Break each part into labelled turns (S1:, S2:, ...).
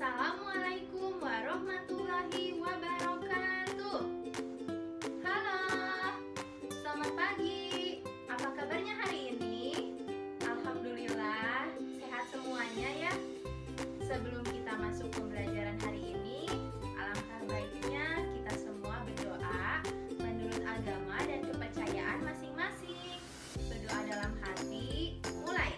S1: Assalamualaikum warahmatullahi wabarakatuh. Halo, selamat pagi. Apa kabarnya hari ini? Alhamdulillah, sehat semuanya ya. Sebelum kita masuk pembelajaran hari ini, alangkah baiknya kita semua berdoa menurut agama dan kepercayaan masing-masing. Berdoa dalam hati, mulai.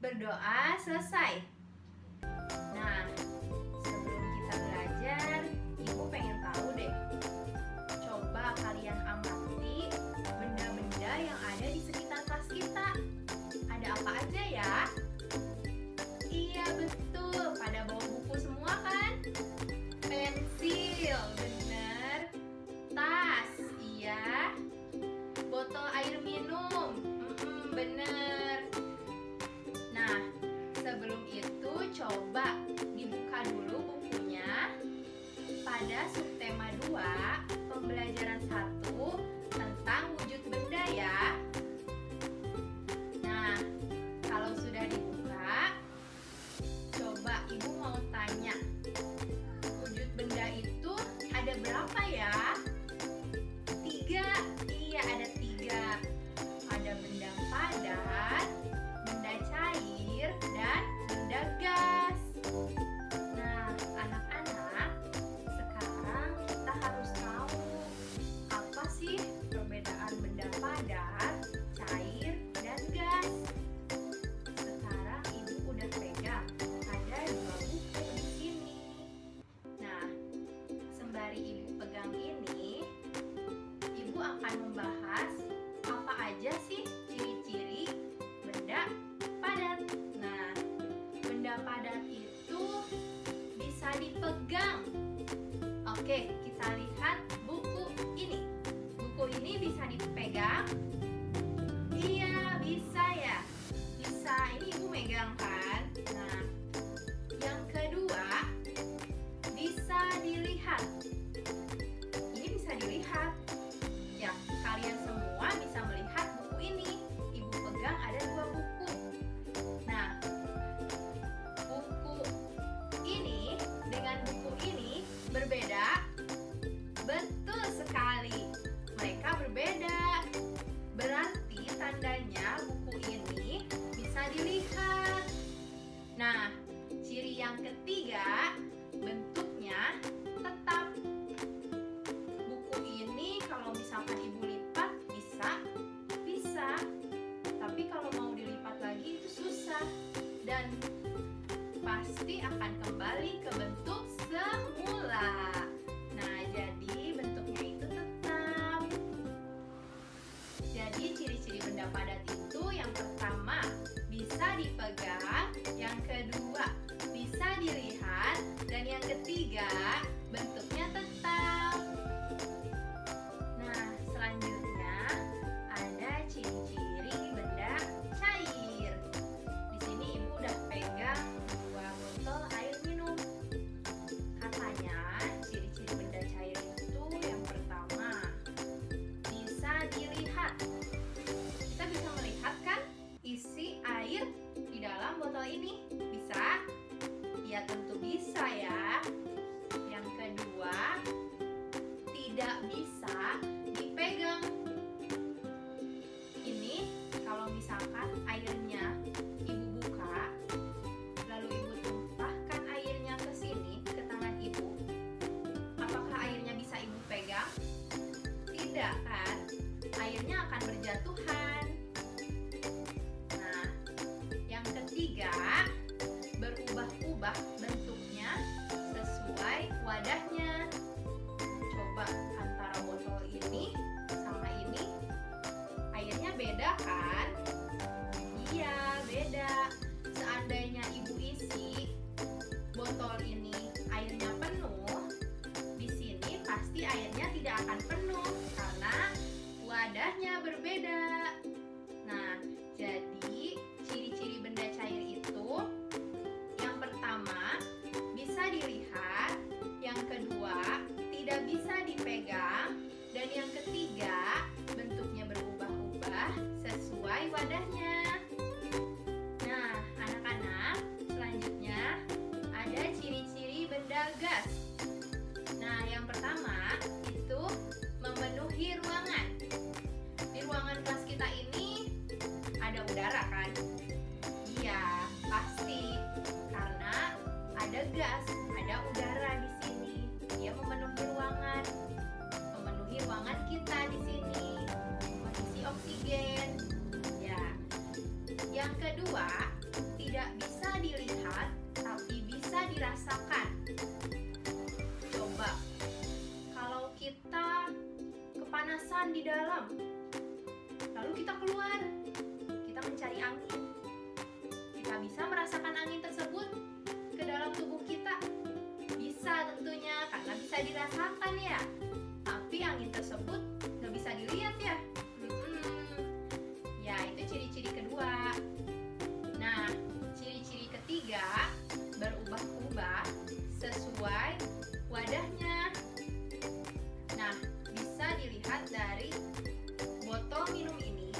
S1: Berdoa selesai. Nah, sebelum kita belajar, Ibu pengen tahu deh. Coba kalian amati benda-benda yang ada di sekitar kelas kita. Ada apa aja ya? Iya betul, pada bawa buku semua kan? Pensil, bener. Tas, iya. Botol air minum, bener. Nah, sebelum itu coba dibuka dulu bukunya pada subtema 2 pembelajaran 1 tentang wujud benda ya. Nah, kalau sudah dibuka, coba Ibu mau tanya, wujud benda itu ada berapa ya? 3. Iya, ada 3. Ada benda padat, benda cair, dan benda gas. Nah, anak-anak, sekarang kita harus tahu apa sih perbedaan benda padat, cair, dan gas. Sekarang Ibu udah pegang, ada 2 buku di sini. Nah, sembari Ibu pegang ini, Ibu akan membahas apa aja sih ciri-ciri benda padat. Nah, benda padat itu bisa dipegang. Oke, kita lihat buku ini. Buku ini bisa dipegang? Iya, bisa ya. Bisa, ini Ibu megang kan? Nah, yang kedua, bisa dilihat. Ini bisa dilihat. Ya, kalian semua bisa melihat buku ini. Ibu pegang ada 2 buku. Nah, buku ini dengan buku ini berbeda? Betul sekali. Mereka berbeda. Berarti tandanya buku ini bisa dilihat. Nah, ciri yang ketiga, bentuknya tetap. Buku ini kalau misalkan Ibu lipat bisa? Bisa. Tapi kalau mau dilipat lagi itu susah. Dan pasti akan kembali ke bentuk semula. Nah, jadi bentuknya itu tetap. Jadi ciri-ciri benda padat itu yang pertama bisa dipegang, yang kedua bisa dilihat, dan yang ketiga bentuknya tetap. Nah, selanjutnya ada ciri-ciri benda cair. Di sini Ibu udah pegang 2 botol air minum. Katanya ciri-ciri benda cair itu yang pertama bisa dilihat. Kita bisa melihat kan isi air di dalam botol ini? Bisa? Ya tentu bisa ya. Yang kedua, tidak bisa dipegang. Ini kalau misalkan airnya Ibu buka, lalu Ibu tumpahkan airnya ke sini, ke tangan Ibu, apakah airnya bisa Ibu pegang? Tidak kan? Airnya akan berjatuhan. Nah, yang ketiga, berubah-ubah bentuknya sesuai wadahnya. Coba antara botol ini sama ini, airnya beda kan? Iya, beda. Seandainya Ibu isi botol ini airnya penuh, di sini pasti airnya tidak akan penuh karena wadahnya berbeda. Nah, jadi ciri-ciri benda cair itu yang pertama bisa dilihat, yang kedua tidak bisa dipegang, dan yang ketiga bentuknya berubah-ubah wadahnya. Nah, anak-anak, selanjutnya ada ciri-ciri benda gas. Nah, yang pertama itu memenuhi ruangan. Di ruangan kelas kita ini ada udara kan? Iya, pasti. Karena ada gas, ada udara di sini. Dia memenuhi ruangan. Memenuhi ruangan kita di sini. Mengisi oksigen. Ya. Yang kedua, tidak bisa dilihat tapi bisa dirasakan. Coba kalau kita kepanasan di dalam, lalu kita keluar, kita mencari angin. Kita bisa merasakan angin tersebut ke dalam tubuh kita? Bisa tentunya, karena bisa dirasakan ya. Tapi angin tersebut nggak bisa dilihat ya. Ya, itu ciri-ciri kedua. Nah, ciri-ciri ketiga berubah-ubah sesuai wadahnya. Nah, bisa dilihat dari botol minum ini.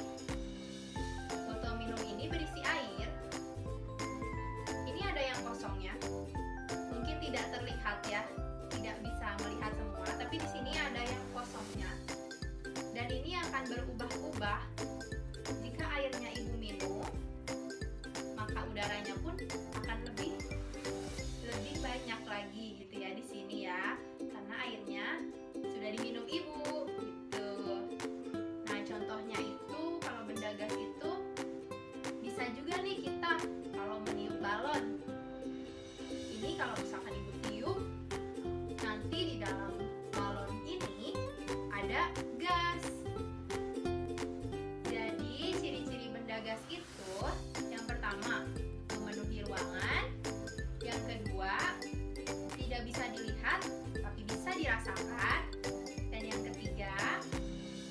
S1: Botol minum ini berisi air. Ini ada yang kosongnya. Mungkin tidak terlihat ya, tidak bisa melihat semua, tapi di sini ada yang kosongnya. Dan ini akan berubah-ubah. Jika airnya ibu minum, maka udaranya pun akan lebih banyak lagi gitu ya di sini ya, karena airnya sudah diminum ibu gitu. Nah, contohnya itu kalau benda gas itu bisa juga nih kita kalau meniup balon. Ini kalau misalkan ibu tiup, nanti di dalam balon ini ada gas. Jadi ciri-ciri benda gas itu yang pertama memenuhi ruangan, yang kedua tidak bisa dilihat tapi bisa dirasakan, dan yang ketiga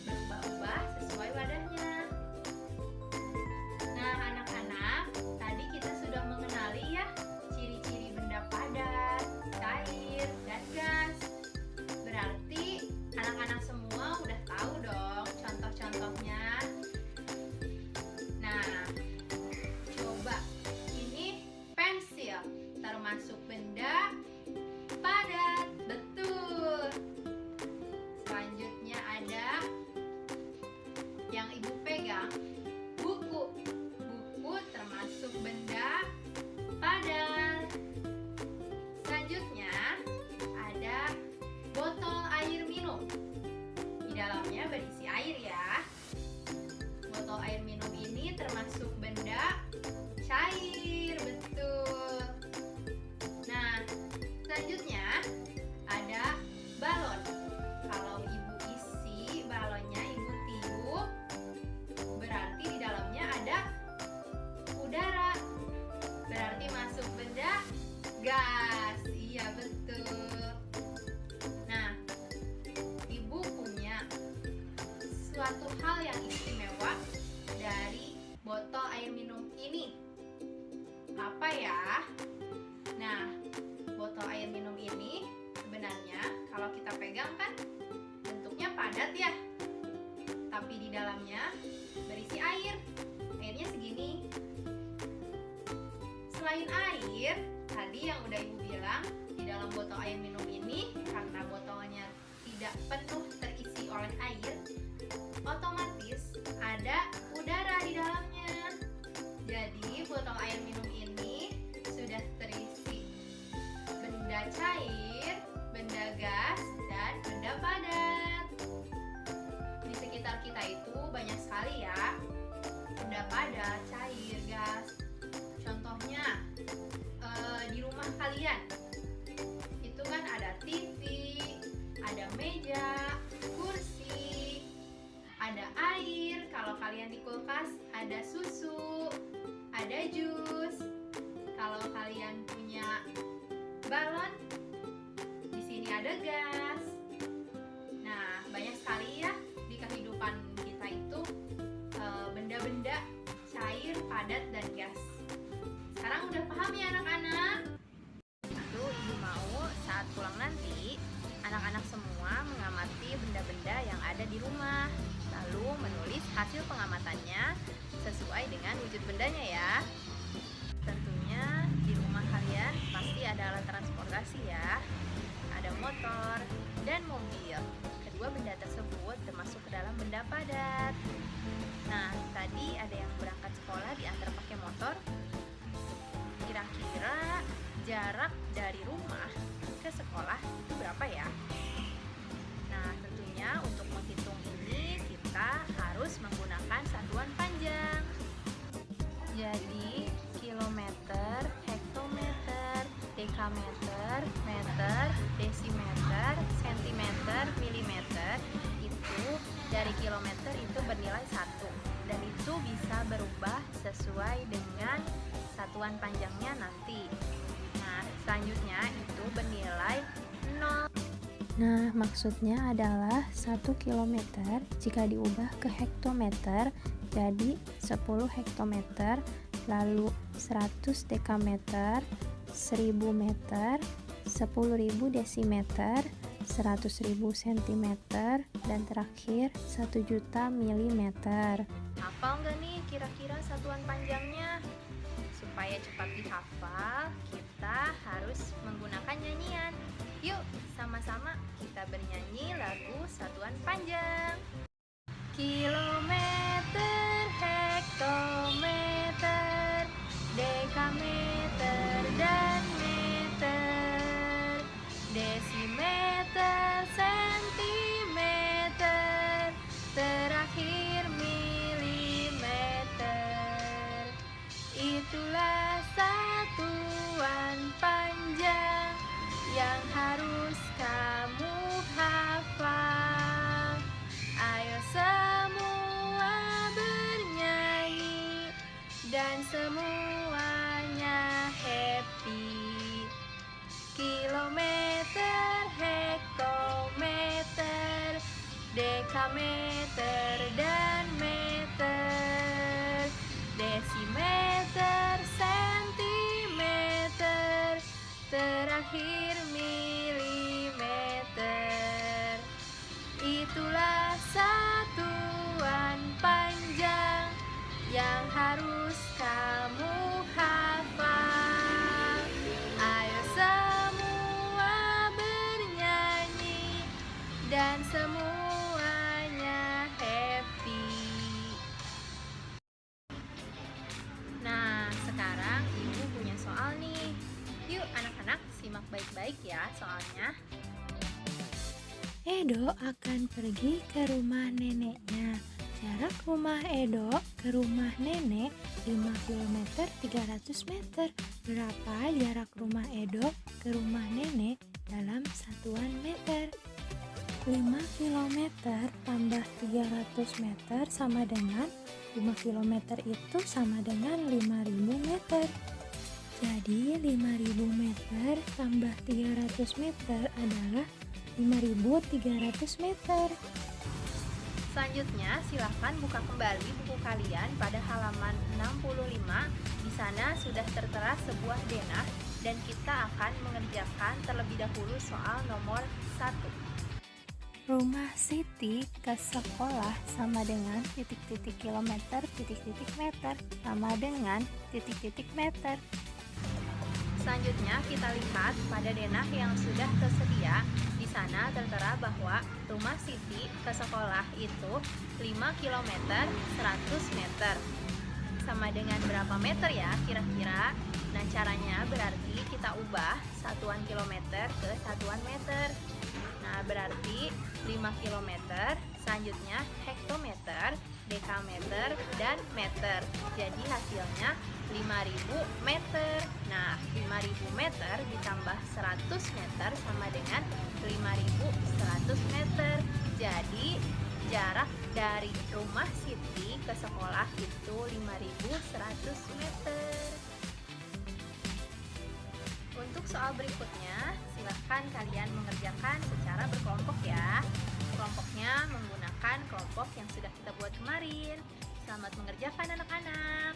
S1: berubah-ubah sesuai wadahnya. Nah, anak-anak, tadi kita sudah mengenali ya ciri-ciri benda padat, cair, dan gas. Berarti anak-anak semua udah tahu dong contoh-contohnya. Nah, coba ini pensil termasuk benda padat. Betul. Selanjutnya ada yang ibu pegang, buku. Buku termasuk benda padat. Selanjutnya ada botol air minum. Di dalamnya berisi air ya. Botol air minum ini termasuk benda cair. Betul. Nah, selanjutnya ada balon. Kalau ibu isi balonnya, ibu tiup, berarti di dalamnya ada udara. Berarti masuk benda gas. Iya, betul. Nah, ibu punya suatu hal yang istimewa dari botol air minum ini. Apa ya? Nah, botol air minum ini sebenarnya kalau kita pegang kan bentuknya padat ya, tapi di dalamnya berisi air. Airnya segini. Selain air, tadi yang udah ibu bilang, di dalam botol air minum ini karena botolnya tidak penuh terisi oleh air, otomatis ada udara di dalamnya. Jadi botol air minum ini sudah terisi benda cair, benda gas, dan benda padat. Di sekitar kita itu banyak sekali ya benda padat, cair, gas. Contohnya di rumah kalian itu kan ada TV, ada meja, kursi, ada air. Kalau kalian di kulkas ada susu, ada jus. Kalau kalian punya balon, di sini ada gas. Nah, banyak sekali ya di kehidupan kita itu benda-benda cair, padat, dan gas. Sekarang udah paham ya anak-anak? Itu ibu mau saat pulang nanti anak-anak semua mengamati benda-benda yang ada di rumah, lalu menulis hasil pengamatannya sesuai dengan wujud bendanya ya. Tentunya di rumah kalian pasti ada alat transportasi ya. Ada motor dan mobil. Kedua benda tersebut termasuk ke dalam benda padat. Nah, tadi ada yang berangkat sekolah diantar pakai motor. Kira-kira jarak dari rumah ke sekolah itu berapa ya? Nah, tentunya untuk menghitung ini kita harus menggunakan satuan panjang. Jadi, kilometer, hektometer, dekameter, meter, desimeter, sentimeter, milimeter itu dari kilometer itu bernilai 1 dan itu bisa berubah sesuai dengan satuan panjangnya nanti. Nah, selanjutnya itu bernilai 0.
S2: Nah, maksudnya adalah 1 kilometer jika diubah ke hektometer jadi 10 hektometer, lalu 100 dekameter, 1000 meter, 10.000 desimeter, 100.000 sentimeter, dan terakhir 1 juta milimeter.
S1: Hafal nggak nih kira-kira satuan panjangnya? Supaya cepat dihafal, kita harus menggunakan nyanyian. Yuk, sama-sama kita bernyanyi lagu satuan panjang. Kilometer, hektometer, dekameter, dan meter, desimeter, sentimeter, terakhir milimeter. Itulah satuan panjang yang harus kamu hafal. Ayo semua bernyanyi dan semuanya happy. Kilometer, hektometer, dekameter, dan meter, desimeter, sentimeter, terakhir milimeter. Itulah satuan panjang yang harus kamu hafal. Ayo semua bernyanyi dan semuanya happy. Nah, sekarang Ibu punya soal nih. Yuk anak-anak simak baik-baik ya soalnya.
S2: Edo akan pergi ke rumah neneknya. Jarak rumah Edo ke rumah nenek 5 km 300 meter. Berapa jarak rumah Edo ke rumah nenek dalam satuan meter? 5 km tambah 300 meter sama dengan 5 km itu sama dengan 5.000 meter. Jadi 5.000 meter tambah 300 meter adalah 5.300 meter.
S1: Selanjutnya, silakan buka kembali buku kalian pada halaman 65. Di sana sudah tertera sebuah denah dan kita akan mengerjakan terlebih dahulu soal nomor 1.
S2: Rumah Siti ke sekolah sama dengan titik-titik kilometer, titik-titik meter sama dengan titik-titik meter.
S1: Selanjutnya kita lihat pada denah yang sudah tersedia. Di sana tertera bahwa rumah Siti ke sekolah itu 5 km 100 meter. Sama dengan berapa meter ya kira-kira? Nah, caranya berarti kita ubah satuan kilometer ke satuan meter. Nah, berarti 5 km, selanjutnya hektometer, dekameter, dan meter. Jadi hasilnya 5.000 meter. Nah, 5.000 meter ditambah 100 meter sama dengan 5.100 meter. Jadi jarak dari rumah Siti ke sekolah itu 5.100 meter. Untuk soal berikutnya, silahkan kalian mengerjakan secara berkelompok ya. Kelompoknya menggunakan kelompok yang sudah kita buat kemarin. Selamat mengerjakan anak-anak.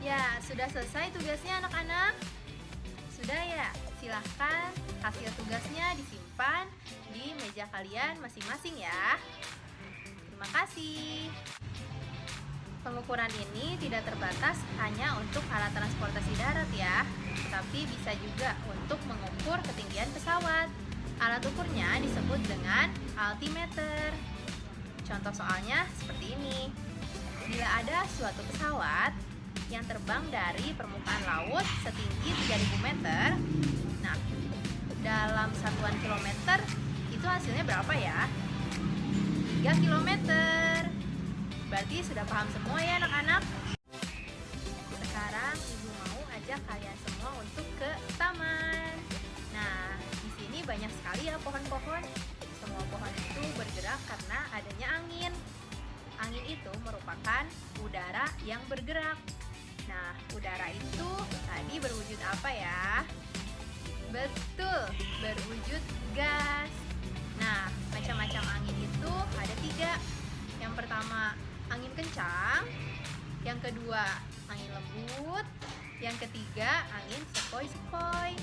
S1: Ya, sudah selesai tugasnya anak-anak? Sudah ya? Silahkan hasil tugasnya disimpan di meja meja kalian masing-masing ya. Terima kasih. Pengukuran ini tidak terbatas hanya untuk alat transportasi darat ya, tetapi bisa juga untuk mengukur ketinggian pesawat. Alat ukurnya disebut dengan altimeter. Contoh soalnya seperti ini. Bila ada suatu pesawat yang terbang dari permukaan laut setinggi 3000 meter, nah, dalam satuan kilometer itu hasilnya berapa ya? 3 kilometer. Berarti sudah paham semua ya anak-anak? Sekarang ibu mau ajak kalian semua untuk ke taman. Nah, di sini banyak sekali ya pohon-pohon. Semua pohon itu bergerak karena adanya angin. Angin itu merupakan udara yang bergerak. Nah, udara itu tadi berwujud apa ya? Betul, berwujud gas. Nah, macam-macam angin itu ada 3. Yang pertama, angin kencang. Yang kedua, angin lembut. Yang ketiga, angin sepoi-sepoi.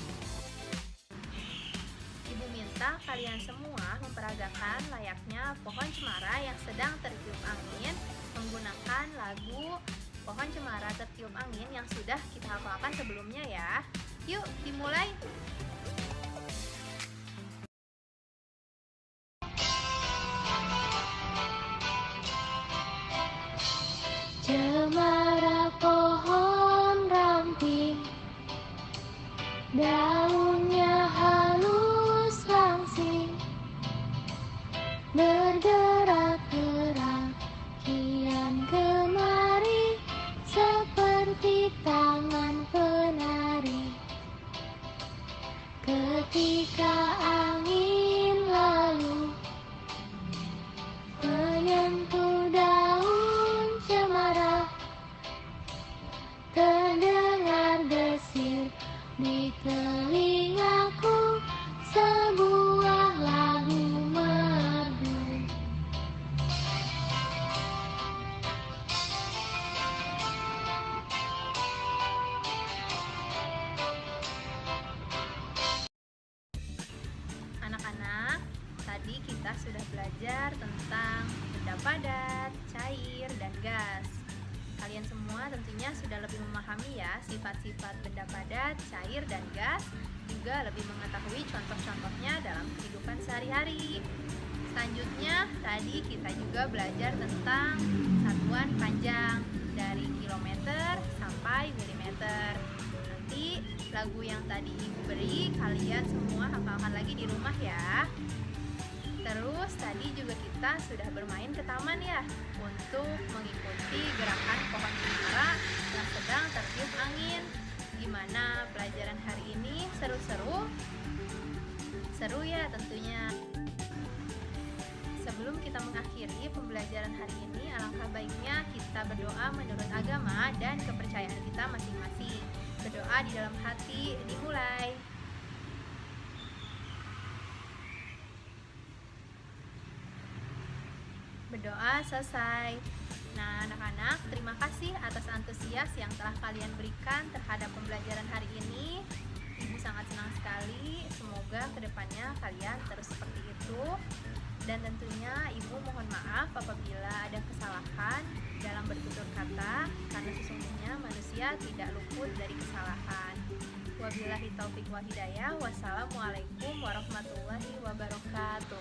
S1: Ibu minta kalian semua memperagakan layaknya pohon cemara yang sedang tertiup angin menggunakan lagu Pohon Cemara Tertiup Angin yang sudah kita hafalkan sebelumnya ya. Yuk, dimulai!
S2: Cemara pohon ramping, daunnya halus langsing, bergerak-gerak kian kemari seperti tangan penari. Ketika angin lalu menyentuh daun cemara, terdengar desir di telingaku sebuah lagu merdu.
S1: Anak-anak, tadi kita sudah belajar tentang benda padat, cair, dan gas. Kalian semua tentunya sudah lebih memahami ya sifat-sifat benda padat, cair, dan gas, juga lebih mengetahui contoh-contohnya dalam kehidupan sehari-hari. Selanjutnya, tadi kita juga belajar tentang satuan panjang dari kilometer sampai milimeter. Nanti lagu yang tadi ibu beri kalian semua hafalkan lagi di rumah ya. Terus tadi juga kita sudah bermain ke taman ya untuk mengikuti gerakan pohon cemara yang sedang tertiup angin. Gimana pelajaran hari ini? Seru-seru? Seru ya tentunya. Sebelum kita mengakhiri pembelajaran hari ini, alangkah baiknya kita berdoa menurut agama dan kepercayaan kita masing-masing. Berdoa di dalam hati, dimulai. Berdoa selesai. Nah, anak-anak, terima kasih atas antusias yang telah kalian berikan terhadap pembelajaran hari ini. Ibu sangat senang sekali. Semoga kedepannya kalian terus seperti itu. Dan tentunya ibu mohon maaf apabila ada kesalahan dalam bertutur kata, karena sesungguhnya manusia tidak luput dari kesalahan. Wabillahi taufik wa hidayah. Wassalamualaikum warahmatullahi wabarakatuh.